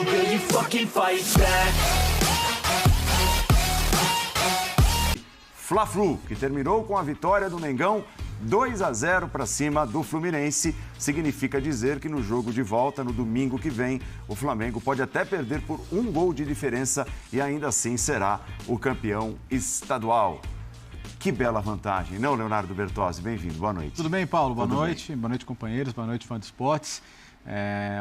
nigga, you fucking fight back. Fla-Flu, que terminou com a vitória do Mengão 2-0 para cima do Fluminense, significa dizer que no jogo de volta, no domingo que vem, o Flamengo pode até perder por 1 gol de diferença e ainda assim será o campeão estadual. Que bela vantagem, não, Leonardo Bertozzi? Bem-vindo, boa noite. Tudo bem, Paulo? Boa noite. Bem? Boa noite, companheiros. Boa noite, fã de esportes.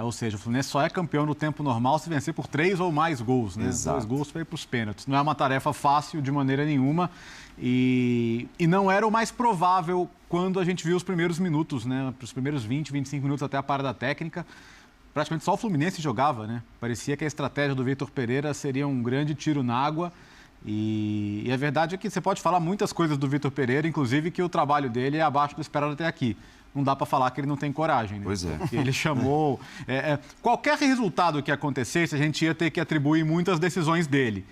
Ou seja, o Fluminense só é campeão no tempo normal se vencer por 3 ou mais gols, né? Exato. 2 gols para ir para os pênaltis. Não é uma tarefa fácil de maneira nenhuma e não era o mais provável quando a gente viu os primeiros minutos, né? Os primeiros 20, 25 minutos até a parada técnica. Praticamente só o Fluminense jogava, né? Parecia que a estratégia do Vitor Pereira seria um grande tiro na água. E a verdade é que você pode falar muitas coisas do Vitor Pereira, inclusive que o trabalho dele é abaixo do esperado até aqui. Não dá para falar que ele não tem coragem, né? Pois é. Porque ele chamou... qualquer resultado que acontecesse, a gente ia ter que atribuir muitas decisões dele.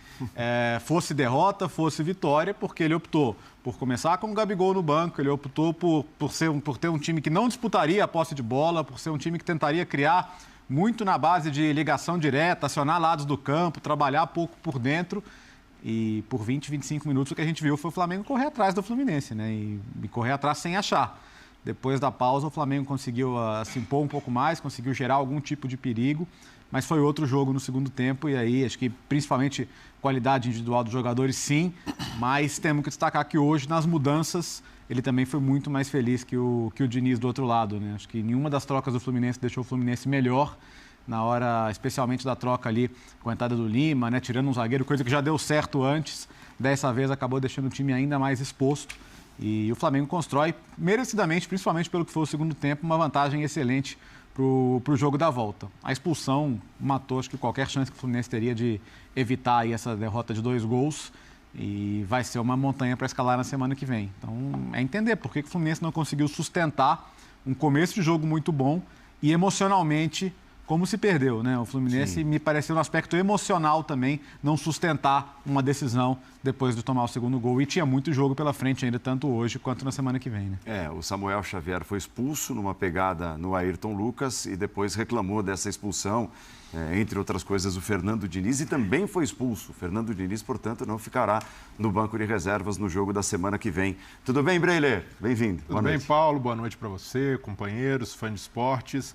Fosse derrota, fosse vitória, porque ele optou por começar com o Gabigol no banco, ele optou por ter um time que não disputaria a posse de bola, por ser um time que tentaria criar muito na base de ligação direta, acionar lados do campo, trabalhar pouco por dentro. E por 20, 25 minutos o que a gente viu foi o Flamengo correr atrás do Fluminense, né? E correr atrás sem achar. Depois da pausa, o Flamengo conseguiu se impor um pouco mais, conseguiu gerar algum tipo de perigo, mas foi outro jogo no segundo tempo e aí acho que principalmente qualidade individual dos jogadores, sim, mas temos que destacar que hoje, nas mudanças, ele também foi muito mais feliz que o Diniz do outro lado, né? Acho que nenhuma das trocas do Fluminense deixou o Fluminense melhor, na hora, especialmente da troca ali com a entrada do Lima, né? Tirando um zagueiro, coisa que já deu certo antes, dessa vez acabou deixando o time ainda mais exposto. E o Flamengo constrói, merecidamente, principalmente pelo que foi o segundo tempo, uma vantagem excelente para o jogo da volta. A expulsão matou, acho que qualquer chance que o Fluminense teria de evitar aí essa derrota de 2 gols. E vai ser uma montanha para escalar na semana que vem. Então, é entender por que o Fluminense não conseguiu sustentar um começo de jogo muito bom e emocionalmente como se perdeu, né? O Fluminense, sim, me pareceu no aspecto emocional também não sustentar uma decisão depois de tomar o segundo gol. E tinha muito jogo pela frente ainda, tanto hoje quanto na semana que vem, né? O Samuel Xavier foi expulso numa pegada no Ayrton Lucas e depois reclamou dessa expulsão, entre outras coisas, o Fernando Diniz, e também foi expulso. O Fernando Diniz, portanto, não ficará no banco de reservas no jogo da semana que vem. Tudo bem, Breiler? Bem-vindo. Tudo bem, Paulo? Boa noite para você, companheiros, fãs de esportes.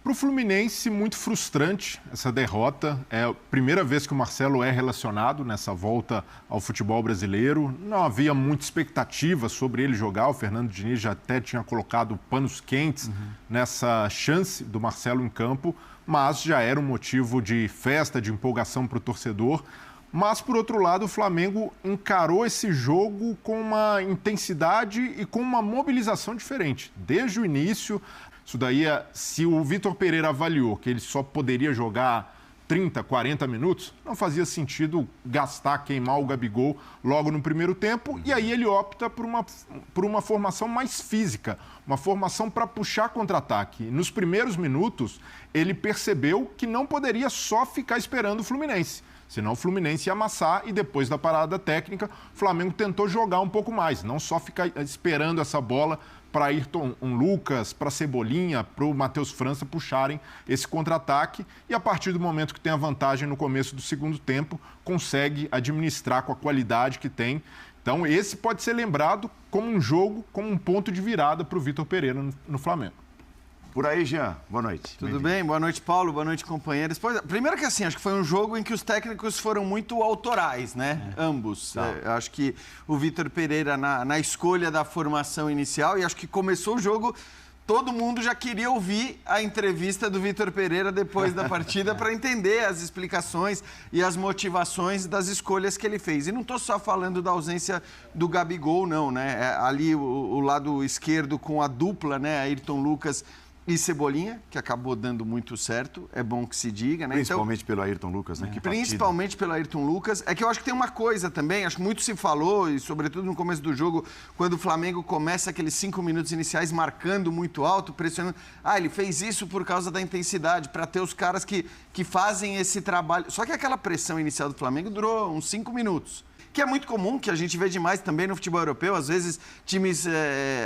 Para o Fluminense, muito frustrante essa derrota. É a primeira vez que o Marcelo é relacionado nessa volta ao futebol brasileiro. Não havia muita expectativa sobre ele jogar. O Fernando Diniz já até tinha colocado panos quentes nessa chance do Marcelo em campo, mas já era um motivo de festa, de empolgação para o torcedor. Mas, por outro lado, o Flamengo encarou esse jogo com uma intensidade e com uma mobilização diferente. Desde o início, isso daí, se o Vitor Pereira avaliou que ele só poderia jogar 30, 40 minutos, não fazia sentido gastar, queimar o Gabigol logo no primeiro tempo. E aí ele opta por uma formação mais física, uma formação para puxar contra-ataque. Nos primeiros minutos, ele percebeu que não poderia só ficar esperando o Fluminense. Senão o Fluminense ia amassar e depois da parada técnica, o Flamengo tentou jogar um pouco mais, não só ficar esperando essa bola para Ayrton Lucas, para Cebolinha, para o Matheus França puxarem esse contra-ataque e a partir do momento que tem a vantagem no começo do segundo tempo, consegue administrar com a qualidade que tem. Então esse pode ser lembrado como um jogo, como um ponto de virada para o Vitor Pereira no Flamengo. Por aí, Jean. Boa noite. Tudo bem? Boa noite, Paulo. Boa noite, companheiros. Primeiro que assim, acho que foi um jogo em que os técnicos foram muito autorais, né? Ambos. Acho que o Vitor Pereira na escolha da formação inicial, e acho que começou o jogo, todo mundo já queria ouvir a entrevista do Vitor Pereira depois da partida para entender as explicações e as motivações das escolhas que ele fez. E não estou só falando da ausência do Gabigol, não, né? Ali o lado esquerdo com a dupla, né? Ayrton Lucas e Cebolinha, que acabou dando muito certo, é bom que se diga, né? Principalmente pelo Ayrton Lucas, né? Principalmente pelo Ayrton Lucas. É que eu acho que tem uma coisa também, acho que muito se falou, e sobretudo no começo do jogo, quando o Flamengo começa aqueles 5 minutos iniciais marcando muito alto, pressionando. Ele fez isso por causa da intensidade, para ter os caras que fazem esse trabalho. Só que aquela pressão inicial do Flamengo durou uns 5 minutos. Que é muito comum, que a gente vê demais também no futebol europeu, às vezes times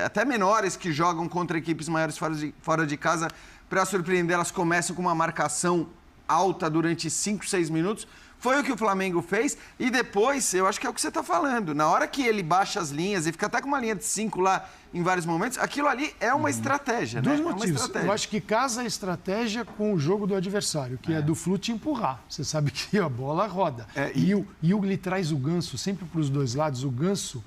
até menores que jogam contra equipes maiores fora de casa, para surpreender, elas começam com uma marcação alta durante 5, 6 minutos. Foi o que o Flamengo fez e depois, eu acho que é o que você está falando, na hora que ele baixa as linhas e fica até com uma linha de 5 lá em vários momentos, aquilo ali é uma estratégia, né? Dois É uma motivos. estratégia. Eu acho que casa a estratégia com o jogo do adversário, que é do Flu te empurrar. Você sabe que a bola roda. E ele traz o Ganso sempre para os dois lados. O Ganso,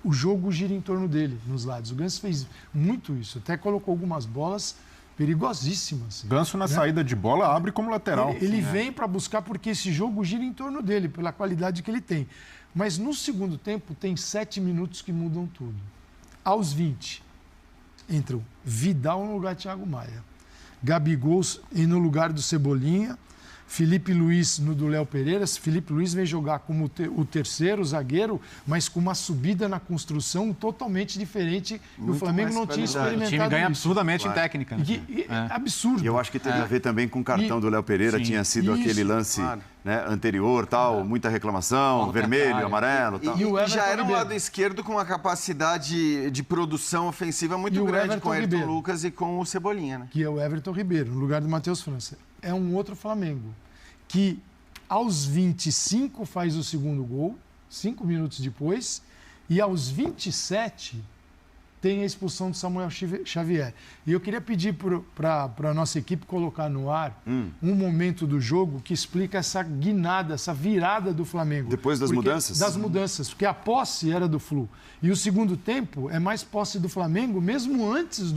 o jogo gira em torno dele, nos lados. O Ganso fez muito isso, até colocou algumas bolas perigosíssimas. Ganso na saída de bola abre como lateral. Ele vem para buscar porque esse jogo gira em torno dele, pela qualidade que ele tem. Mas no segundo tempo tem 7 minutos que mudam tudo. Aos 20, entram Vidal no lugar de Thiago Maia, Gabigol no lugar do Cebolinha, Felipe Luiz no do Léo Pereira. Felipe Luiz vem jogar como o terceiro zagueiro, mas com uma subida na construção totalmente diferente. E o Flamengo não tinha experimentado. O time ganha isso. absurdamente em técnica. Né? Absurdo. E eu acho que teve a ver também com o cartão do Léo Pereira, tinha sido aquele lance anterior, tal, muita reclamação, vermelho, amarelo, tal. E já era um lado esquerdo com uma capacidade de produção ofensiva muito grande com o Ayrton Lucas e com o Cebolinha, né? Que é o Everton Ribeiro, no lugar do Matheus França. É um outro Flamengo, que aos 25 faz o segundo gol, 5 minutos depois, e aos 27 tem a expulsão do Samuel Xavier. E eu queria pedir para a nossa equipe colocar no ar um momento do jogo que explica essa guinada, essa virada do Flamengo. Depois das mudanças? Das mudanças, porque a posse era do Flu. E o segundo tempo é mais posse do Flamengo, mesmo antes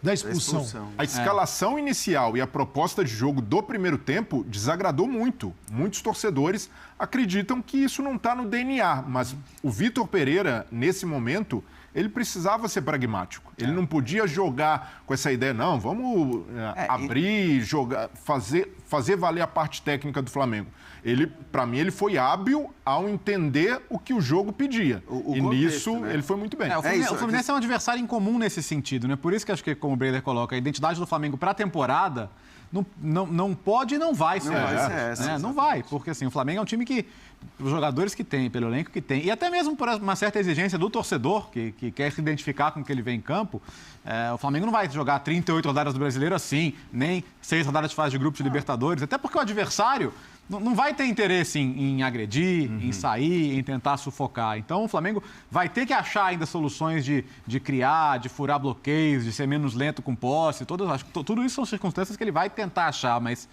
da expulsão. A escalação inicial e a proposta de jogo do primeiro tempo desagradou muito. Muitos torcedores acreditam que isso não está no DNA, mas o Vitor Pereira, nesse momento, ele precisava ser pragmático. Ele não podia jogar com essa ideia, não, vamos abrir, jogar, fazer valer a parte técnica do Flamengo. Para mim, ele foi hábil ao entender o que o jogo pedia. E nisso, né? Ele foi muito bem. O Fluminense é um adversário incomum nesse sentido, né? Por isso que acho que, como o Breler coloca, a identidade do Flamengo para a temporada não pode e não vai ser essa. Né? Não vai, porque assim, o Flamengo é um time que, os jogadores que tem, pelo elenco que tem, e até mesmo por uma certa exigência do torcedor, que quer se identificar com o que ele vê em campo, o Flamengo não vai jogar 38 rodadas do Brasileiro assim, nem 6 rodadas de fase de grupos de Libertadores, até porque o adversário não vai ter interesse em agredir, em sair, em tentar sufocar. Então, o Flamengo vai ter que achar ainda soluções de criar, de furar bloqueios, de ser menos lento com posse. Tudo isso são circunstâncias que ele vai tentar achar, mas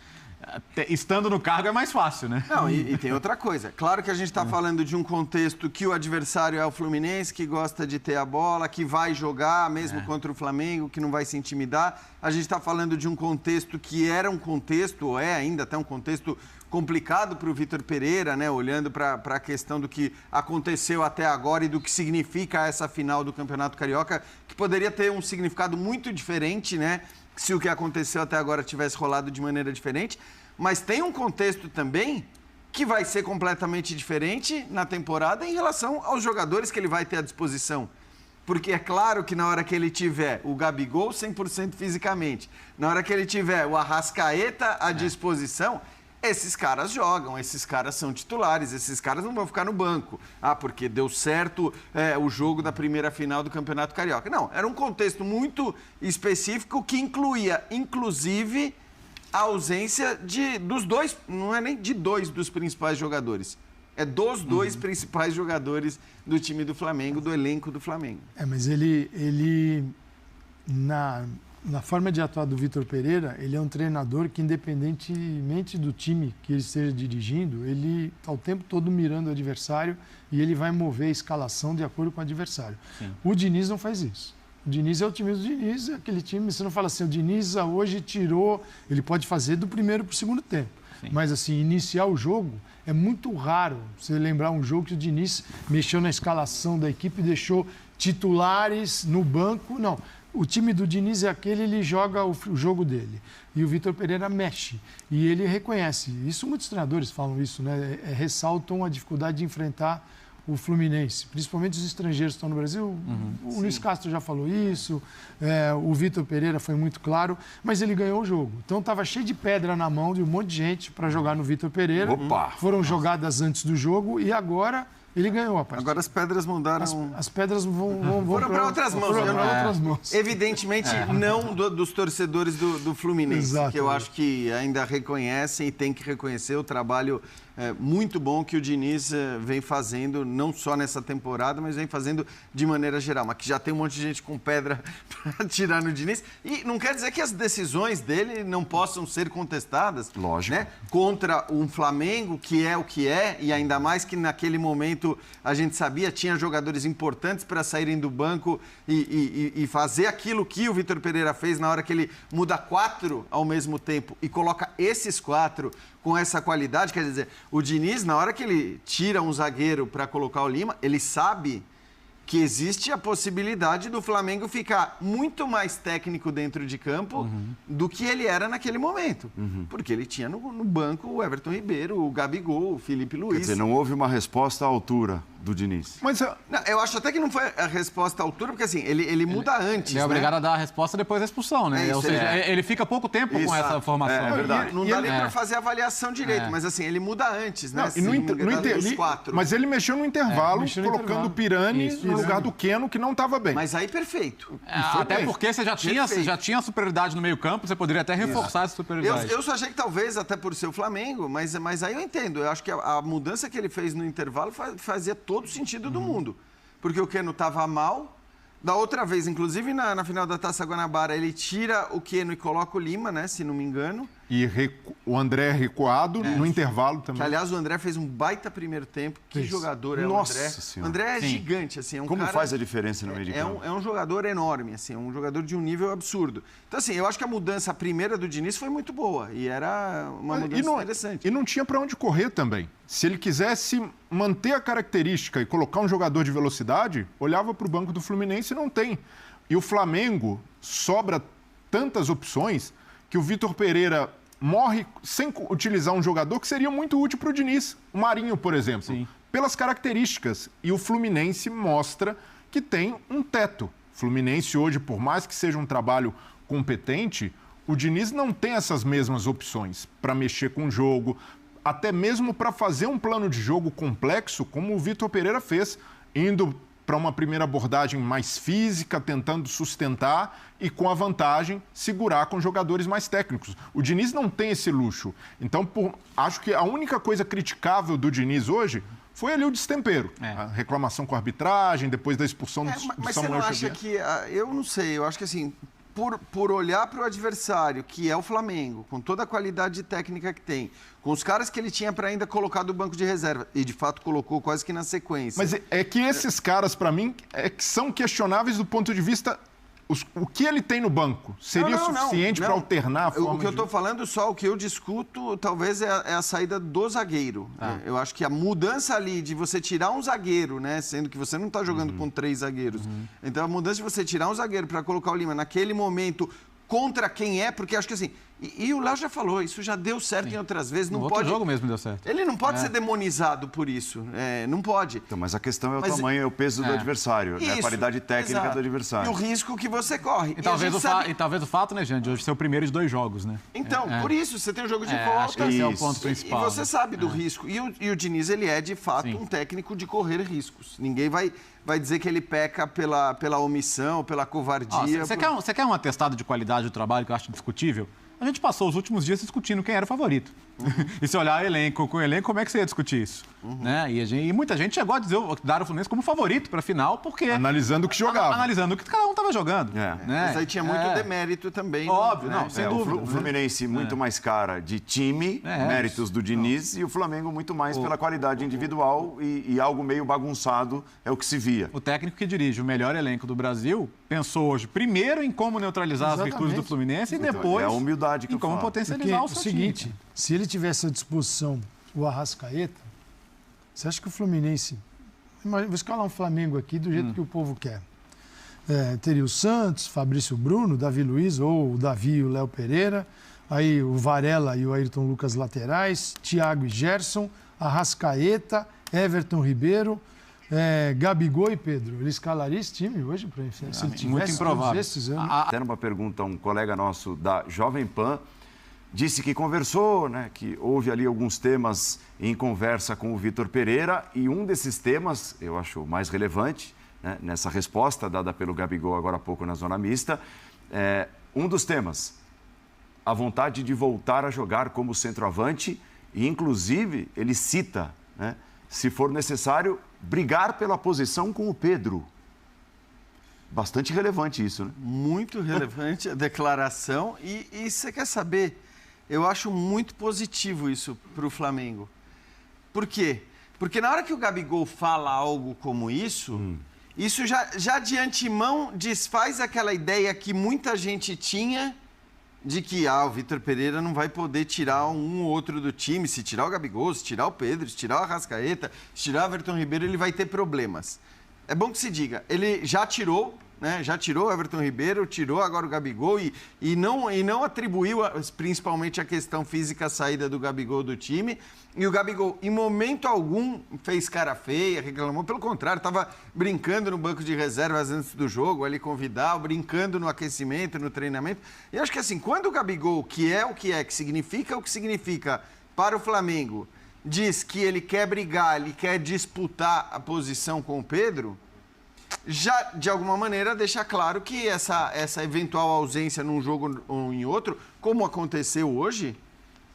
estando no cargo é mais fácil, né? Não, e tem outra coisa. Claro que a gente está falando de um contexto que o adversário é o Fluminense, que gosta de ter a bola, que vai jogar mesmo contra o Flamengo, que não vai se intimidar. A gente está falando de um contexto que era um contexto, ou é ainda até um contexto complicado para o Vitor Pereira, né? Olhando para a questão do que aconteceu até agora e do que significa essa final do Campeonato Carioca, que poderia ter um significado muito diferente, né? Se o que aconteceu até agora tivesse rolado de maneira diferente. Mas tem um contexto também que vai ser completamente diferente na temporada em relação aos jogadores que ele vai ter à disposição. Porque é claro que na hora que ele tiver o Gabigol 100% fisicamente, na hora que ele tiver o Arrascaeta à disposição, esses caras jogam, esses caras são titulares, esses caras não vão ficar no banco. Porque deu certo o jogo da primeira final do Campeonato Carioca. Não, era um contexto muito específico que incluía, inclusive, a ausência dos dois, não é nem de dois dos principais jogadores. É dos dois principais jogadores do time do Flamengo, do elenco do Flamengo. Mas ele na forma de atuar do Vitor Pereira, ele é um treinador que, independentemente do time que ele esteja dirigindo, ele está o tempo todo mirando o adversário e ele vai mover a escalação de acordo com o adversário. Sim. O Diniz não faz isso. O Diniz é o time do Diniz, é aquele time, você não fala assim, o Diniz hoje tirou, ele pode fazer do primeiro para o segundo tempo. Sim. Mas, assim, iniciar o jogo é muito raro você lembrar um jogo que o Diniz mexeu na escalação da equipe e deixou titulares no banco. Não. O time do Diniz é aquele, ele joga o jogo dele. E o Vitor Pereira mexe. E ele reconhece. Isso muitos treinadores falam isso, né? Ressaltam a dificuldade de enfrentar o Fluminense. Principalmente os estrangeiros que estão no Brasil. O Luiz Castro já falou isso. O Vitor Pereira foi muito claro. Mas ele ganhou o jogo. Então estava cheio de pedra na mão de um monte de gente para jogar no Vitor Pereira. Opa! Foram jogadas antes do jogo. E agora ele ganhou a partida. Agora as pedras mudaram. As pedras vão Foram para outras mãos. Foram Eu para não- outras mãos. Evidentemente, não dos torcedores do Fluminense, Exato. que eu acho que ainda reconhecem e tem que reconhecer o trabalho muito bom que o Diniz vem fazendo, não só nessa temporada, mas vem fazendo de maneira geral. Mas que já tem um monte de gente com pedra para tirar no Diniz. E não quer dizer que as decisões dele não possam ser contestadas. Lógico. Né? Contra um Flamengo, que é o que é, e ainda mais que naquele momento a gente sabia, tinha jogadores importantes para saírem do banco e fazer aquilo que o Vitor Pereira fez na hora que ele muda 4 ao mesmo tempo e coloca esses 4 com essa qualidade. Quer dizer, o Diniz, na hora que ele tira um zagueiro para colocar o Lima, ele sabe que existe a possibilidade do Flamengo ficar muito mais técnico dentro de campo do que ele era naquele momento. Porque ele tinha no banco o Everton Ribeiro, o Gabigol, o Felipe Luiz. Quer dizer, não houve uma resposta à altura do Diniz. Mas Não, eu acho até que não foi a resposta à altura, porque assim, ele muda antes, Ele é obrigado a dar a resposta depois da expulsão, né? É isso, Ou seja, ele fica pouco tempo com Isso. essa formação. É verdade. Não dá nem para fazer a avaliação direito, mas assim, ele muda antes, né? não, e no os 4. mas ele mexeu no intervalo, mexeu no colocando intervalo. o Pirani Isso, no lugar Pirani. do Keno, que não estava bem. Mas aí, perfeito. Até bem. porque você já tinha a superioridade no meio-campo, você poderia até reforçar essa superioridade. Eu só achei que talvez, até por ser o Flamengo, mas aí eu entendo. Eu acho que a mudança que ele fez no intervalo fazia todo sentido do mundo. Porque o Keno estava mal. Da outra vez, inclusive na final da Taça Guanabara, ele tira o Keno e coloca o Lima, né? Se não me engano. E o André recuado no intervalo Que, também. aliás, o André fez um baita primeiro tempo. Que jogador é Nossa o André? Senhora. O André é Sim. gigante, assim. É um Como cara... faz a diferença no meio de campo? É um jogador enorme, assim, um jogador de um nível absurdo. Então, assim, eu acho que a mudança primeira do Diniz foi muito boa e era uma mudança interessante. E não tinha para onde correr também. Se ele quisesse manter a característica e colocar um jogador de velocidade, olhava para o banco do Fluminense e não tem. E o Flamengo sobra tantas opções que o Vitor Pereira morre sem utilizar um jogador que seria muito útil para o Diniz. O Marinho, por exemplo. Sim. Pelas características. E o Fluminense mostra que tem um teto. O Fluminense hoje, por mais que seja um trabalho competente, o Diniz não tem essas mesmas opções para mexer com o jogo, até mesmo para fazer um plano de jogo complexo, como o Vitor Pereira fez, indo para uma primeira abordagem mais física, tentando sustentar e, com a vantagem, segurar com jogadores mais técnicos. O Diniz não tem esse luxo. Então, acho que a única coisa criticável do Diniz hoje foi ali o destempero. A reclamação com a arbitragem, depois da expulsão do Mas você Samuel não acha Xavier. que... Eu não sei, eu acho que assim, por olhar para o adversário, que é o Flamengo, com toda a qualidade técnica que tem, com os caras que ele tinha para ainda colocar do banco de reserva, e de fato colocou quase que na sequência. Mas é que esses caras, para mim, que são questionáveis do ponto de vista... O que ele tem no banco seria suficiente para alternar a forma O que eu estou falando, só o que eu discuto, talvez é a saída do zagueiro. Eu acho que a mudança ali de você tirar um zagueiro, né? Sendo que você não está jogando com 3 zagueiros. Então, a mudança de você tirar um zagueiro para colocar o Lima naquele momento contra quem é, porque acho que assim... E o Léo já falou, isso já deu certo em outras vezes. Não No pode... outro jogo mesmo deu certo. Ele não pode ser demonizado por isso. Não pode. Então, mas a questão é o Mas- tamanho, é o peso do adversário, né? A Isso, qualidade técnica exato. do adversário. E o risco que você corre. E talvez, a gente sabe... e talvez o fato, né, gente, de hoje ser o primeiro de 2 jogos, né? Então, por isso, você tem o jogo de Acho volta. que esse é o Isso. ponto principal. E você né? sabe do risco. E o Diniz, ele é, de fato, Sim. um técnico de correr riscos. Ninguém vai dizer que ele peca pela omissão, pela covardia. Você quer um atestado de qualidade do trabalho que eu acho discutível? A gente passou os últimos dias discutindo quem era o favorito. E se olhar elenco com elenco, como é que você ia discutir isso? Né? E muita gente chegou a dar o Fluminense como favorito para a final, porque... Analisando o que jogava. Analisando o que cada um estava jogando. É. Né? Mas aí tinha muito demérito também. Óbvio, né? não, sem É, dúvida. o Fluminense muito mais cara de time, méritos do Diniz, e o Flamengo muito mais pela qualidade individual e algo meio bagunçado é o que se via. O técnico que dirige o melhor elenco do Brasil pensou hoje primeiro em como neutralizar as Exatamente. virtudes do Fluminense e Então, depois é a humildade que em eu como falo. potencializar Porque o o seu seguinte, time. se ele tivesse à disposição o Arrascaeta, você acha que o Fluminense... Vou escalar um Flamengo aqui do jeito que o povo quer. Teria o Santos, Fabrício Bruno, Davi Luiz, ou o Davi e o Léo Pereira, aí o Varela e o Ayrton Lucas laterais, Thiago e Gerson, Arrascaeta, Everton Ribeiro, Gabigol e Pedro. Ele escalaria esse time hoje? Se ele tivesse Muito improvável. todos esses, eu não- Até numa pergunta a um colega nosso da Jovem Pan, disse que conversou, né, que houve ali alguns temas em conversa com o Vitor Pereira e um desses temas, eu acho mais relevante, né, nessa resposta dada pelo Gabigol agora há pouco na zona mista, um dos temas, a vontade de voltar a jogar como centroavante e, inclusive, ele cita, né, se for necessário, brigar pela posição com o Pedro. Bastante relevante isso, né? Muito relevante a declaração. E você quer saber? Eu acho muito positivo isso para o Flamengo. Por quê? Porque na hora que o Gabigol fala algo como isso, isso já de antemão desfaz aquela ideia que muita gente tinha de que o Vitor Pereira não vai poder tirar um ou outro do time. Se tirar o Gabigol, se tirar o Pedro, se tirar o Arrascaeta, se tirar o Everton Ribeiro, ele vai ter problemas. É bom que se diga, ele já tirou, né? Já tirou o Everton Ribeiro, tirou agora o Gabigol e não atribuiu principalmente a questão física a saída do Gabigol do time. E o Gabigol, em momento algum, fez cara feia, reclamou. Pelo contrário, estava brincando no banco de reservas antes do jogo, ali com o Vidal, brincando no aquecimento, no treinamento. E eu acho que assim, quando o Gabigol, que é, que significa o que significa para o Flamengo, diz que ele quer brigar, ele quer disputar a posição com o Pedro, já, de alguma maneira, deixa claro que essa eventual ausência num jogo ou em outro, como aconteceu hoje,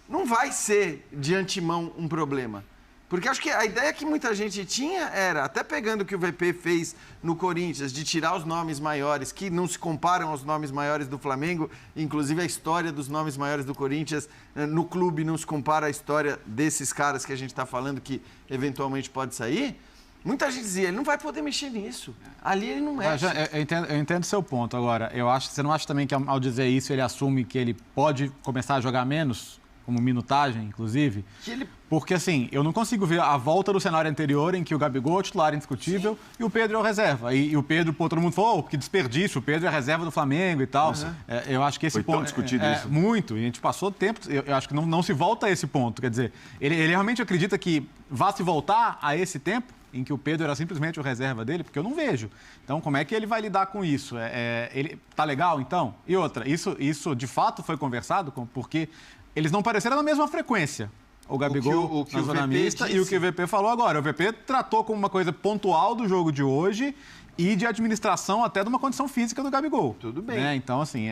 não vai ser de antemão um problema. Porque acho que a ideia que muita gente tinha era, até pegando o que o VP fez no Corinthians, de tirar os nomes maiores, que não se comparam aos nomes maiores do Flamengo, inclusive a história dos nomes maiores do Corinthians no clube não se compara à história desses caras que a gente está falando que eventualmente pode sair. Muita gente dizia, ele não vai poder mexer nisso. Ali ele não mexe. Eu entendo o seu ponto. Agora, você não acha também que ao dizer isso ele assume que ele pode começar a jogar menos? Como minutagem, inclusive? Porque, assim, eu não consigo ver a volta do cenário anterior em que o Gabigol é o titular indiscutível. Sim. E o Pedro é o reserva. E o Pedro, todo mundo falou, que desperdício, o Pedro é a reserva do Flamengo e tal. Eu acho que esse ponto... Foi tão discutido isso. Muito. E a gente passou tempo... Eu acho que não se volta a esse ponto. Quer dizer, ele realmente acredita que vá se voltar a esse tempo em que o Pedro era simplesmente o reserva dele? Porque eu não vejo. Então, como é que ele vai lidar com isso? Ele tá legal, então? E outra, isso de fato foi conversado, porque... Eles não pareceram na mesma frequência, o Gabigol na zona mista e o que o VP falou agora. O VP tratou como uma coisa pontual do jogo de hoje e de administração até de uma condição física do Gabigol. Tudo bem. Né? Então, assim,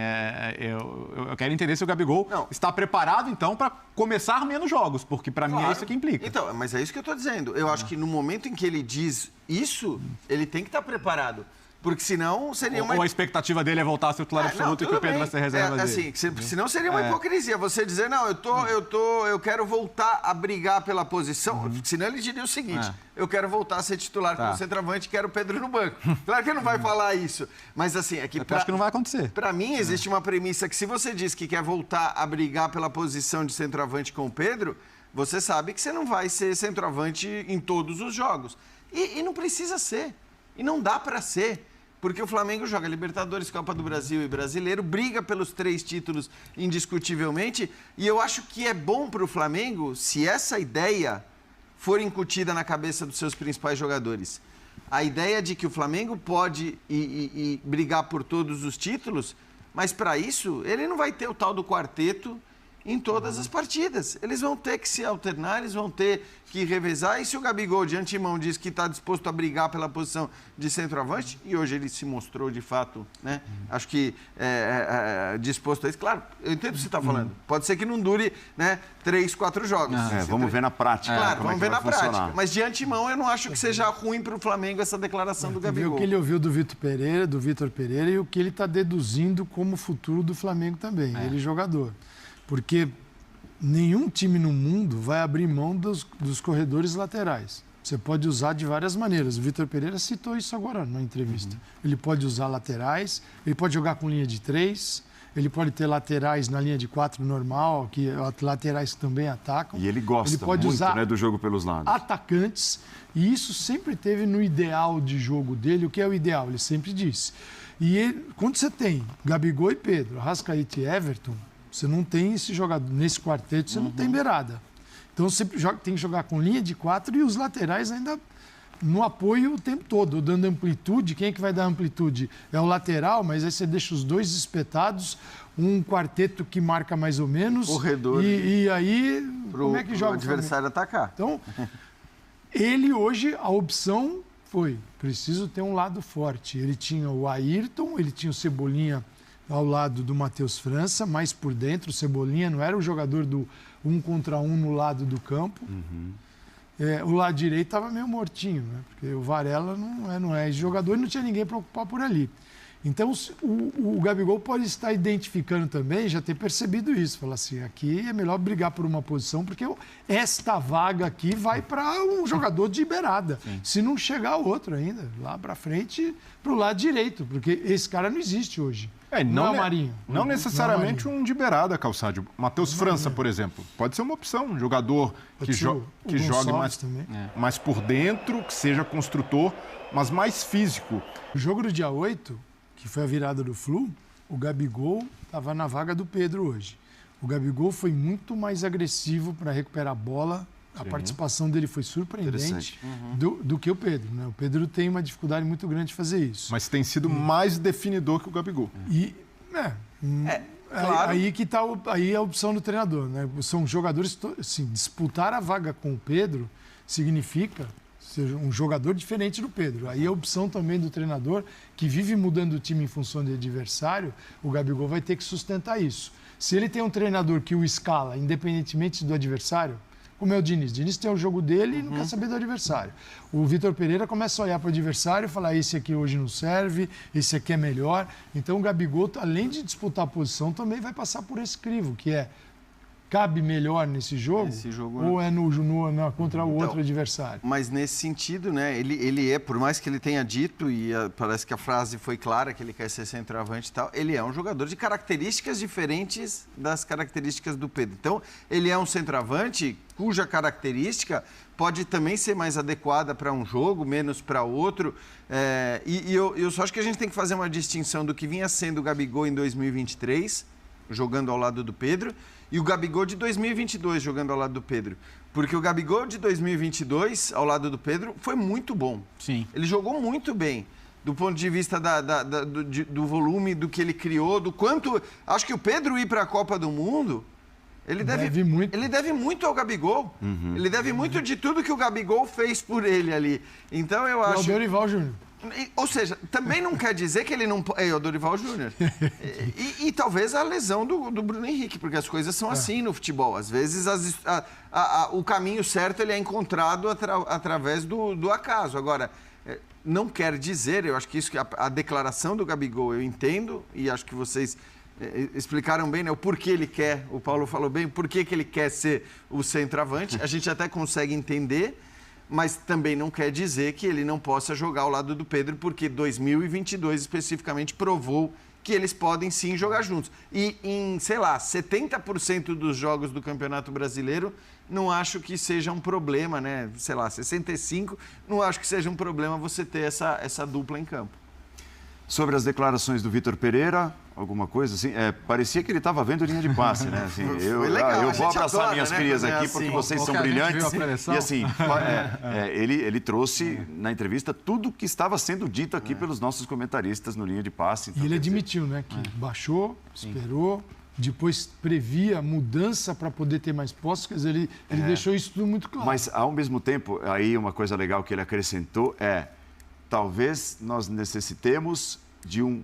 eu quero entender se o Gabigol está preparado, então, para começar menos jogos, porque para mim é isso que implica. Então, mas é isso que eu estou dizendo. Eu acho que no momento em que ele diz isso, ele tem que estar preparado. Porque senão seria uma... Ou a expectativa dele é voltar a ser titular absoluto e que o Pedro vai ser reserva dele. Assim, senão seria uma hipocrisia. Você dizer, não, eu quero voltar a brigar pela posição. Senão ele diria o seguinte, eu quero voltar a ser titular como centroavante e quero o Pedro no banco. Claro que ele não vai falar isso. Mas assim, é que... Eu acho que não vai acontecer. Para mim, existe uma premissa que se você diz que quer voltar a brigar pela posição de centroavante com o Pedro, você sabe que você não vai ser centroavante em todos os jogos. E não precisa ser. E não dá para ser. Porque o Flamengo joga Libertadores, Copa do Brasil e Brasileiro, briga pelos 3 títulos indiscutivelmente, e eu acho que é bom para o Flamengo se essa ideia for incutida na cabeça dos seus principais jogadores. A ideia de que o Flamengo pode brigar por todos os títulos, mas para isso ele não vai ter o tal do quarteto em todas as partidas. Eles vão ter que se alternar, eles vão ter que revezar. E se o Gabigol, de antemão, diz que está disposto a brigar pela posição de centroavante, e hoje ele se mostrou, de fato, né? Acho que disposto a isso. Claro, eu entendo o que você está falando. Pode ser que não dure, né, 3, 4 jogos. Vamos ver na prática. Claro, vamos ver na funcionar. prática. Mas, de antemão, eu não acho que seja ruim para o Flamengo essa declaração do Gabigol. O que ele ouviu do Vitor Pereira e o que ele está deduzindo como futuro do Flamengo também. Ele jogador. Porque nenhum time no mundo vai abrir mão dos corredores laterais. Você pode usar de várias maneiras. O Vitor Pereira citou isso agora na entrevista. Ele pode usar laterais, ele pode jogar com linha de 3, ele pode ter laterais na linha de 4 normal, laterais que também atacam. E ele gosta pode muito, usar né, do jogo pelos lados. Atacantes. E isso sempre teve no ideal de jogo dele. O que é o ideal? Ele sempre disse. E quando você tem Gabigol e Pedro, Arrascaeta e Everton, você não tem esse jogador, nesse quarteto você não tem beirada. Então você tem que jogar com linha de 4 e os laterais ainda no apoio o tempo todo, dando amplitude. Quem é que vai dar amplitude? É o lateral, mas aí você deixa os 2 espetados. um quarteto que marca mais ou menos. Corredor. E aí, como é que joga o adversário atacar? Então, ele hoje, a opção foi, preciso ter um lado forte. Ele tinha o Ayrton, ele tinha o Cebolinha ao lado do Matheus França, mais por dentro. O Cebolinha não era o jogador do 1 contra 1 no lado do campo. O lado direito estava meio mortinho, né? Porque o Varela não é jogador e não tinha ninguém para ocupar por ali. Então, o Gabigol pode estar identificando também, já ter percebido isso. Falar assim, aqui é melhor brigar por uma posição, porque esta vaga aqui vai para um jogador de beirada. Sim. Se não chegar outro ainda, lá para frente, para o lado direito, porque esse cara não existe hoje. Não é o Marinho. Não necessariamente um de beirada, Calçade. Matheus França, por exemplo, pode ser uma opção. Um jogador que jogue mais por dentro, que seja construtor, mas mais físico. O jogo do dia 8, que foi a virada do Flu, o Gabigol estava na vaga do Pedro hoje. O Gabigol foi muito mais agressivo para recuperar a bola. A participação dele foi surpreendente do que o Pedro, né? O Pedro tem uma dificuldade muito grande de fazer isso. Mas tem sido mais definidor que o Gabigol. Claro. Aí que está a opção do treinador, né? São jogadores, assim, disputar a vaga com o Pedro significa ser um jogador diferente do Pedro. Aí a opção também do treinador, que vive mudando o time em função de adversário, o Gabigol vai ter que sustentar isso. Se ele tem um treinador que o escala, independentemente do adversário, como é o Diniz. O Diniz tem o jogo dele e não quer saber do adversário. O Vitor Pereira começa a olhar para o adversário e falar, esse aqui hoje não serve, esse aqui é melhor. Então o Gabigol, além de disputar a posição, também vai passar por esse crivo, que é, cabe melhor nesse jogo ou é contra o outro adversário? Mas nesse sentido, né, ele é, por mais que ele tenha dito, e parece que a frase foi clara, que ele quer ser centroavante e tal, ele é um jogador de características diferentes das características do Pedro. Então, ele é um centroavante cuja característica pode também ser mais adequada para um jogo, menos para outro. Eu só acho que a gente tem que fazer uma distinção do que vinha sendo o Gabigol em 2023, jogando ao lado do Pedro, e o Gabigol de 2022 jogando ao lado do Pedro. Porque o Gabigol de 2022 ao lado do Pedro foi muito bom. Sim. Ele jogou muito bem. Do ponto de vista do volume, do que ele criou, do quanto... Acho que o Pedro ir para a Copa do Mundo, ele deve muito ao Gabigol. Ele deve muito de tudo que o Gabigol fez por ele ali. Então eu acho... É o Dorival Júnior. Ou seja, também não quer dizer que ele não... É o Dorival Júnior. E talvez a lesão do Bruno Henrique, porque as coisas são assim no futebol. Às vezes o caminho certo ele é encontrado através do acaso. Agora, não quer dizer, eu acho que isso que a declaração do Gabigol eu entendo, e acho que vocês explicaram bem, né, o porquê ele quer, o Paulo falou bem, o porquê que ele quer ser o centroavante. A gente até consegue entender, mas também não quer dizer que ele não possa jogar ao lado do Pedro, porque 2022 especificamente provou que eles podem sim jogar juntos. E em, 70% dos jogos do Campeonato Brasileiro, não acho que seja um problema, né? 65%, não acho que seja um problema você ter essa dupla em campo. Sobre as declarações do Vitor Pereira, alguma coisa assim? Parecia que ele estava vendo linha de passe, né? Assim, eu vou abraçar minhas crias aqui porque vocês são brilhantes. E assim, ele trouxe na entrevista tudo que estava sendo dito aqui pelos nossos comentaristas no linha de passe. Então, e ele admitiu, né? Que baixou, esperou, depois previa mudança para poder ter mais posse. Quer dizer, ele deixou isso tudo muito claro. Mas, ao mesmo tempo, aí uma coisa legal que ele acrescentou talvez nós necessitemos de um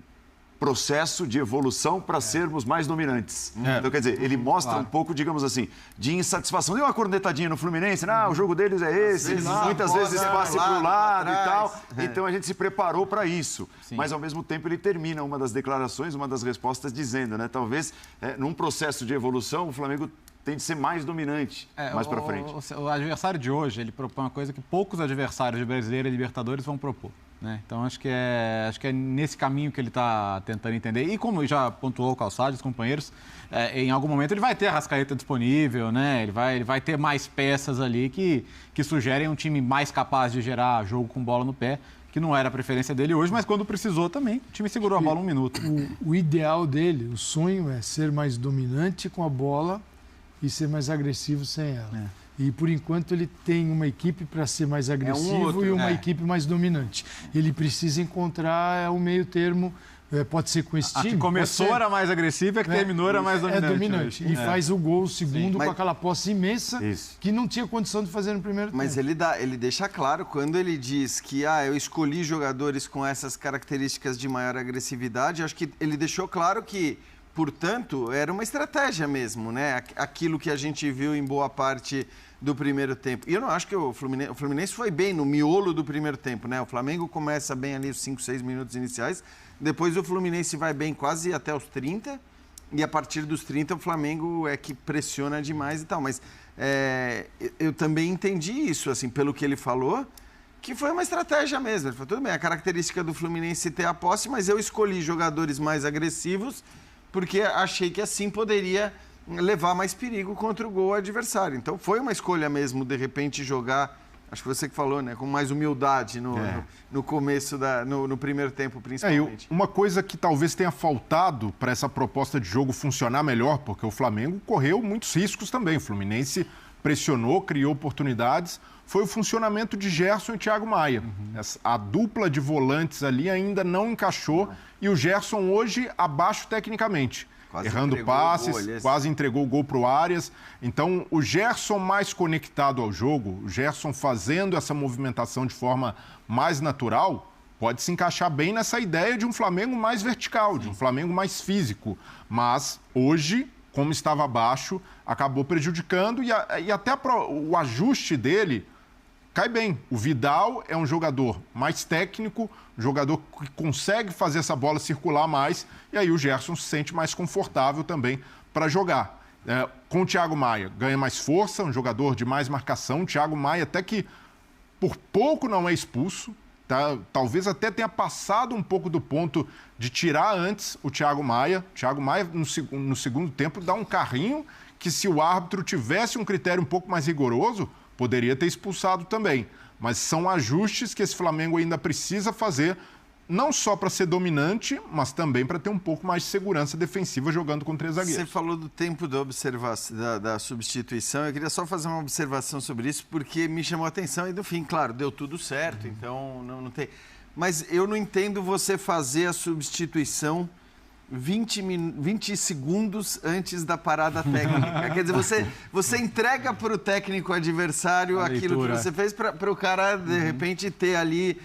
processo de evolução para sermos mais dominantes. Então, quer dizer, ele mostra um pouco, digamos assim, de insatisfação. Deu uma cornetadinha no Fluminense, o jogo deles é esse, muitas vezes passe para o lado e tal. Então, a gente se preparou para isso. Sim. Mas, ao mesmo tempo, ele termina uma das declarações, uma das respostas, dizendo, né, talvez, num processo de evolução, o Flamengo tem de ser mais dominante mais para frente. O adversário de hoje, ele propõe uma coisa que poucos adversários de Brasileiro e Libertadores vão propor. Né? Então, acho que é nesse caminho que ele está tentando entender. E como já pontuou o Calçado, os companheiros, em algum momento ele vai ter a Arrascaeta disponível, né? Ele vai ter mais peças ali que sugerem um time mais capaz de gerar jogo com bola no pé, que não era a preferência dele hoje, mas quando precisou também, o time segurou a bola um minuto. O ideal dele, o sonho é ser mais dominante com a bola e ser mais agressivo sem ela. E, por enquanto, ele tem uma equipe para ser mais agressivo e uma equipe mais dominante. Ele precisa encontrar o meio termo Pode ser com esse time. A que começou era mais agressiva, a que terminou era mais dominante. É dominante. E faz o gol segundo com aquela posse imensa que não tinha condição de fazer no primeiro tempo. Mas ele deixa claro, quando ele diz que eu escolhi jogadores com essas características de maior agressividade, acho que ele deixou claro que, portanto, era uma estratégia mesmo, né? Aquilo que a gente viu em boa parte do primeiro tempo. E eu não acho que o Fluminense foi bem no miolo do primeiro tempo, né? O Flamengo começa bem ali os 5, 6 minutos iniciais, depois o Fluminense vai bem quase até os 30, e a partir dos 30 o Flamengo é que pressiona demais e tal. Mas eu também entendi isso, assim, pelo que ele falou, que foi uma estratégia mesmo. Ele falou, tudo bem, a característica do Fluminense ter a posse, mas eu escolhi jogadores mais agressivos porque achei que assim poderia levar mais perigo contra o gol adversário. Então foi uma escolha mesmo, de repente, jogar, acho que você que falou, né, com mais humildade no começo, no primeiro tempo, principalmente. Uma coisa que talvez tenha faltado para essa proposta de jogo funcionar melhor, porque o Flamengo correu muitos riscos também. O Fluminense pressionou, criou oportunidades, foi o funcionamento de Gerson e Thiago Maia. A dupla de volantes ali ainda não encaixou e o Gerson hoje abaixo tecnicamente. Quase errando passes, quase entregou o gol para o Arias. Então, o Gerson mais conectado ao jogo, o Gerson fazendo essa movimentação de forma mais natural, pode se encaixar bem nessa ideia de um Flamengo mais vertical, de um Flamengo mais físico. Mas, hoje, como estava abaixo, acabou prejudicando e até o ajuste dele cai bem. O Vidal é um jogador mais técnico, um jogador que consegue fazer essa bola circular mais, e aí o Gerson se sente mais confortável também para jogar. Com o Thiago Maia, ganha mais força, um jogador de mais marcação. O Thiago Maia até que por pouco não é expulso, tá? Talvez até tenha passado um pouco do ponto de tirar antes o Thiago Maia. O Thiago Maia, no segundo tempo, dá um carrinho que, se o árbitro tivesse um critério um pouco mais rigoroso, poderia ter expulsado também. Mas são ajustes que esse Flamengo ainda precisa fazer, não só para ser dominante, mas também para ter um pouco mais de segurança defensiva jogando com 3 zagueiros. Você falou do tempo da substituição. Eu queria só fazer uma observação sobre isso, porque me chamou a atenção e, no fim, claro, deu tudo certo, então não tem... Mas eu não entendo você fazer a substituição 20 segundos antes da parada técnica. Quer dizer, você entrega para o técnico adversário aquilo que você fez para o cara, de repente, ter ali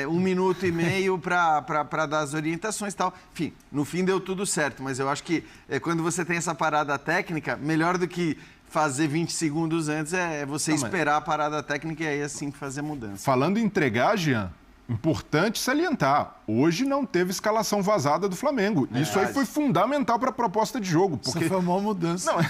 1 minuto e meio para dar as orientações e tal. Enfim, no fim deu tudo certo, mas eu acho que quando você tem essa parada técnica, melhor do que fazer 20 segundos antes é você esperar a parada técnica e aí assim fazer a mudança. Falando em entregar, Jean, importante salientar, hoje não teve escalação vazada do Flamengo. Isso aí foi fundamental para a proposta de jogo. Porque... Isso foi uma mudança. Não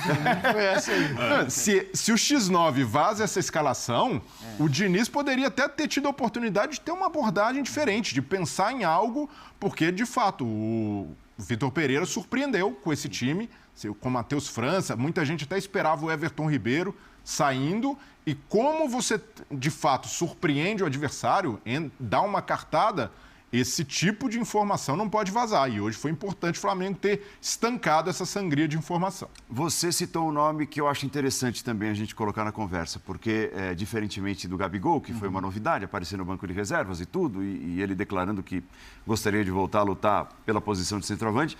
foi essa aí. Se o X9 vaza essa escalação, o Diniz poderia até ter tido a oportunidade de ter uma abordagem diferente, de pensar em algo, porque, de fato, o Vitor Pereira surpreendeu com esse time, com o Matheus França. Muita gente até esperava o Everton Ribeiro saindo. E como você, de fato, surpreende o adversário, dá uma cartada, esse tipo de informação não pode vazar. E hoje foi importante o Flamengo ter estancado essa sangria de informação. Você citou um nome que eu acho interessante também a gente colocar na conversa, porque, diferentemente do Gabigol, que foi uma novidade, aparecer no banco de reservas e tudo, e ele declarando que gostaria de voltar a lutar pela posição de centroavante,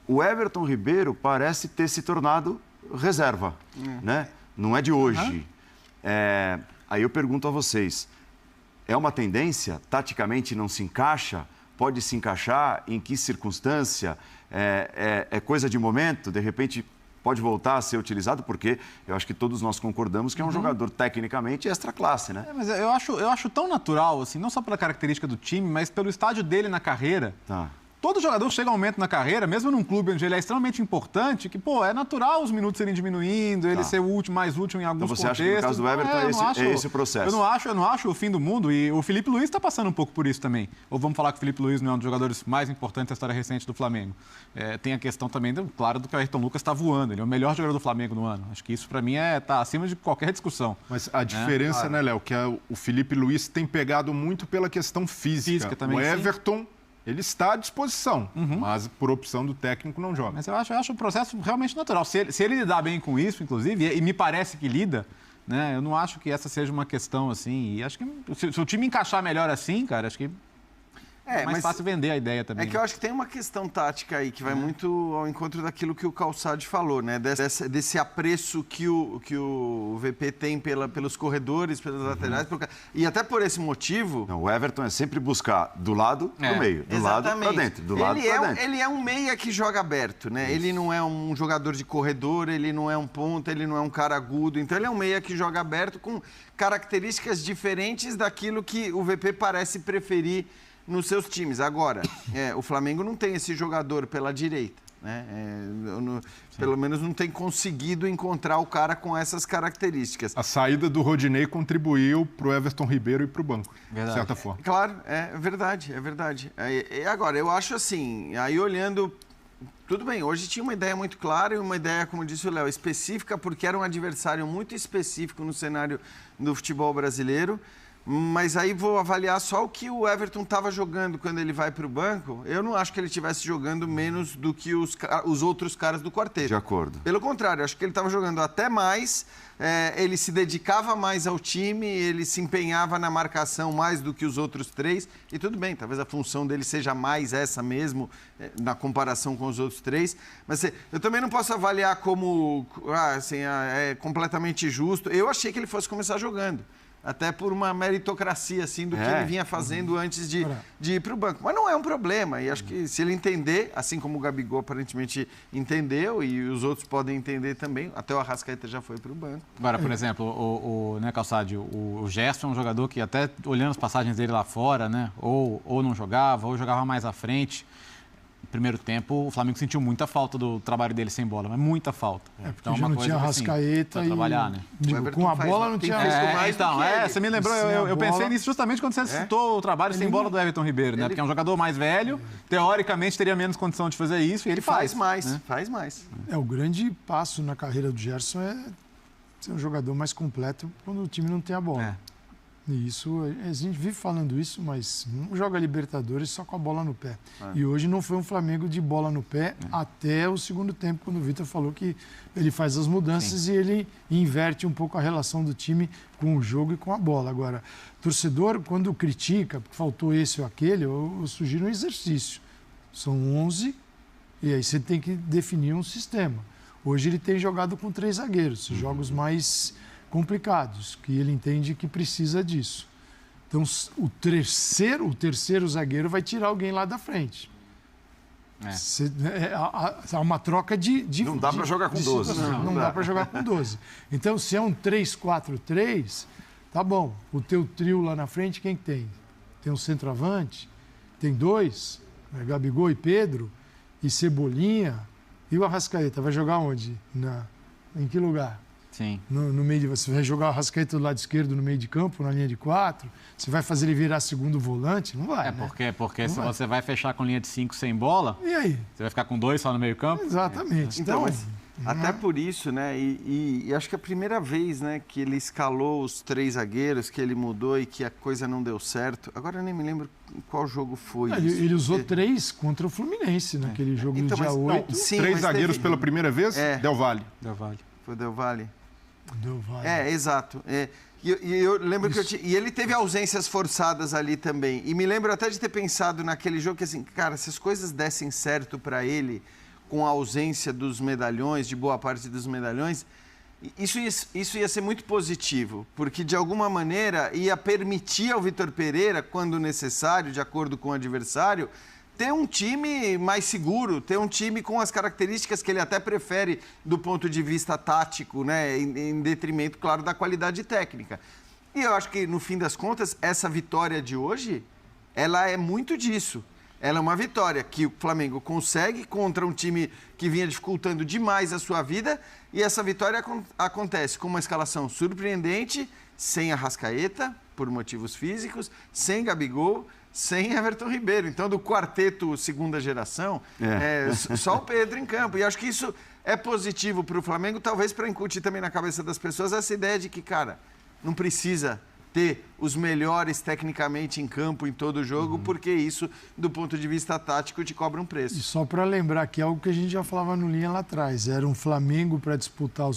o Everton Ribeiro parece ter se tornado reserva, né? Não é de hoje. Aí eu pergunto a vocês, é uma tendência? Taticamente não se encaixa? Pode se encaixar? Em que circunstância? É coisa de momento? De repente pode voltar a ser utilizado? Porque eu acho que todos nós concordamos que é um jogador tecnicamente extra classe, né? Mas eu acho tão natural, assim, não só pela característica do time, mas pelo estágio dele na carreira. Tá. Todo jogador chega a um momento na carreira, mesmo num clube onde ele é extremamente importante, que, é natural os minutos irem diminuindo, ele ser mais útil em alguns contextos. Então você acha que no caso do Everton é esse o processo? Eu não acho o fim do mundo, e o Felipe Luiz está passando um pouco por isso também. Ou vamos falar que o Felipe Luiz não é um dos jogadores mais importantes da história recente do Flamengo. Tem a questão também, claro, do que o Ayrton Lucas está voando. Ele é o melhor jogador do Flamengo no ano. Acho que isso, para mim, está acima de qualquer discussão. Mas a diferença, né, Léo, que o Felipe Luiz tem pegado muito pela questão física. Também, o Everton... Ele está à disposição, mas por opção do técnico não joga. Mas eu acho o processo realmente natural. Se ele lidar bem com isso, inclusive, e me parece que lida, né? Eu não acho que essa seja uma questão assim. E acho que se o time encaixar melhor assim, cara, acho que É mais fácil vender a ideia também. É que eu acho que tem uma questão tática aí que vai muito ao encontro daquilo que o Calçade falou, né? Desse apreço que o VP tem pelos corredores, pelas laterais. E até por esse motivo... Não, o Everton é sempre buscar do lado pro meio, do lado para dentro, do lado para dentro. Ele é um meia que joga aberto, né? Ele não é um jogador de corredor, ele não é um ponta, ele não é um cara agudo. Então ele é um meia que joga aberto com características diferentes daquilo que o VP parece preferir nos seus times. Agora, o Flamengo não tem esse jogador pela direita, né? Pelo menos não tem conseguido encontrar o cara com essas características. A saída do Rodinei contribuiu para o Everton Ribeiro e para o banco, de certa forma. Claro, é verdade. Agora, eu acho assim, aí olhando... Tudo bem, hoje tinha uma ideia muito clara e uma ideia, como disse o Léo, específica, porque era um adversário muito específico no cenário do futebol brasileiro. Mas aí vou avaliar só o que o Everton estava jogando quando ele vai para o banco. Eu não acho que ele estivesse jogando menos do que os outros caras do quarteto. De acordo. Pelo contrário, acho que ele estava jogando até mais, ele se dedicava mais ao time, ele se empenhava na marcação mais do que os outros três. E tudo bem, talvez a função dele seja mais essa mesmo, na comparação com os outros três. Mas eu também não posso avaliar como é completamente justo. Eu achei que ele fosse começar jogando. Até por uma meritocracia, assim, do que ele vinha fazendo antes de ir para o banco. Mas não é um problema. E acho que se ele entender, assim como o Gabigol aparentemente entendeu, e os outros podem entender também, até o Arrascaeta já foi para o banco. Agora, por exemplo, né, Calçade, o Gerson é um jogador que até olhando as passagens dele lá fora, né, ou não jogava, ou jogava mais à frente. No primeiro tempo, o Flamengo sentiu muita falta do trabalho dele sem bola, mas muita falta. Porque então, já não tinha Arrascaeta assim, trabalhar, né? Com a bola não tinha... Você me lembrou, eu pensei nisso justamente quando você citou o trabalho sem bola do Everton Ribeiro, né? Porque é um jogador mais velho, teoricamente teria menos condição de fazer isso, e ele faz mais, né? Faz mais. O grande passo na carreira do Gerson é ser um jogador mais completo quando o time não tem a bola. E isso, a gente vive falando isso, mas não joga Libertadores só com a bola no pé. E hoje não foi um Flamengo de bola no pé até o segundo tempo, quando o Vitor falou que ele faz as mudanças e ele inverte um pouco a relação do time com o jogo e com a bola. Agora, torcedor, quando critica, porque faltou esse ou aquele, eu sugiro um exercício. São 11 e aí você tem que definir um sistema. Hoje ele tem jogado com 3 zagueiros, jogos mais complicados, que ele entende que precisa disso. Então, o terceiro zagueiro vai tirar alguém lá da frente. Há uma troca de... Não dá para jogar com 12. Não dá para jogar com 12. Então, se é um 3-4-3, tá bom. O teu trio lá na frente, quem tem? Tem um centroavante, tem 2, Gabigol e Pedro, e Cebolinha, e o Arrascaeta. Vai jogar onde? Em que lugar? Sim. No meio você vai jogar o Arrascaeta do lado esquerdo no meio de campo, na linha de 4? Você vai fazer ele virar segundo volante? Não vai, porque se você vai fechar com linha de 5 sem bola, e aí? Você vai ficar com 2 só no meio campo? Exatamente. Então até por isso, né, e acho que a primeira vez, né, que ele escalou os 3 zagueiros, que ele mudou e que a coisa não deu certo, agora eu nem me lembro qual jogo foi isso. Ele usou 3 contra o Fluminense, naquele jogo do dia 8. 3 zagueiros pela primeira vez? Del Valle. Foi Del Valle. Exato. E eu lembro e ele teve ausências forçadas ali também. E me lembro até de ter pensado naquele jogo que, assim, cara, se as coisas dessem certo para ele, com a ausência dos medalhões, de boa parte dos medalhões, isso ia ser muito positivo, porque de alguma maneira ia permitir ao Vitor Pereira, quando necessário, de acordo com o adversário, ter um time mais seguro, ter um time com as características que ele até prefere do ponto de vista tático, né, em detrimento, claro, da qualidade técnica. E eu acho que, no fim das contas, essa vitória de hoje, ela é muito disso. Ela é uma vitória que o Flamengo consegue contra um time que vinha dificultando demais a sua vida, e essa vitória acontece com uma escalação surpreendente, sem Arrascaeta, por motivos físicos, sem Gabigol, sem Everton Ribeiro. Então, do quarteto segunda geração, só o Pedro em campo. E acho que isso é positivo para o Flamengo, talvez para incutir também na cabeça das pessoas essa ideia de que, cara, não precisa ter os melhores tecnicamente em campo em todo o jogo, porque isso, do ponto de vista tático, te cobra um preço. E só para lembrar que é algo que a gente já falava no Linha lá atrás, era um Flamengo para disputar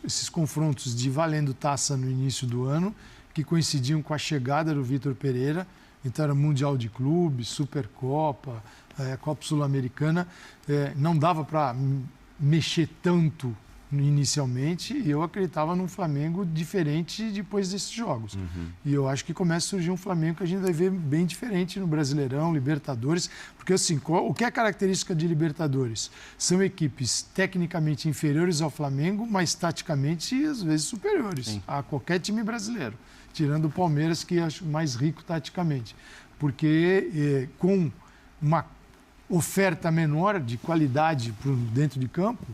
esses confrontos de valendo taça no início do ano, que coincidiam com a chegada do Vitor Pereira, Então era Mundial de Clubes, Supercopa, Copa Sul-Americana. Não dava para mexer tanto inicialmente, e eu acreditava num Flamengo diferente depois desses jogos. E eu acho que começa a surgir um Flamengo que a gente vai ver bem diferente no Brasileirão, Libertadores, porque assim, o que é característica de Libertadores? São equipes tecnicamente inferiores ao Flamengo, mas taticamente às vezes superiores a qualquer time brasileiro, tirando o Palmeiras, que acho mais rico taticamente, porque com uma oferta menor de qualidade dentro de campo,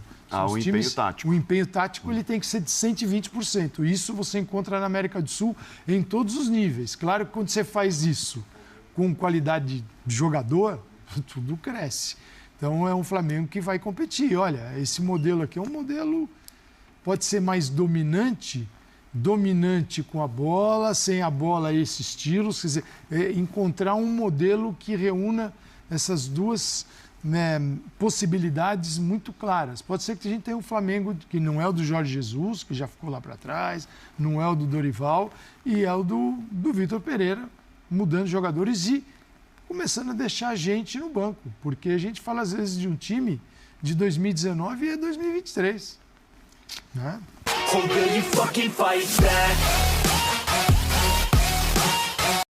o empenho tático. O empenho tático ele tem que ser de 120%. Isso você encontra na América do Sul em todos os níveis. Claro que quando você faz isso com qualidade de jogador, tudo cresce. Então é um Flamengo que vai competir. Olha, esse modelo aqui é um modelo, pode ser mais dominante com a bola, sem a bola esse estilo. Quer dizer, encontrar um modelo que reúna essas duas possibilidades muito claras. Pode ser que a gente tenha um Flamengo que não é o do Jorge Jesus, que já ficou lá para trás, não é o do Dorival, e é o do Vitor Pereira, mudando jogadores e começando a deixar a gente no banco. Porque a gente fala às vezes de um time de 2019 e é 2023. Né? So will you fucking fight back?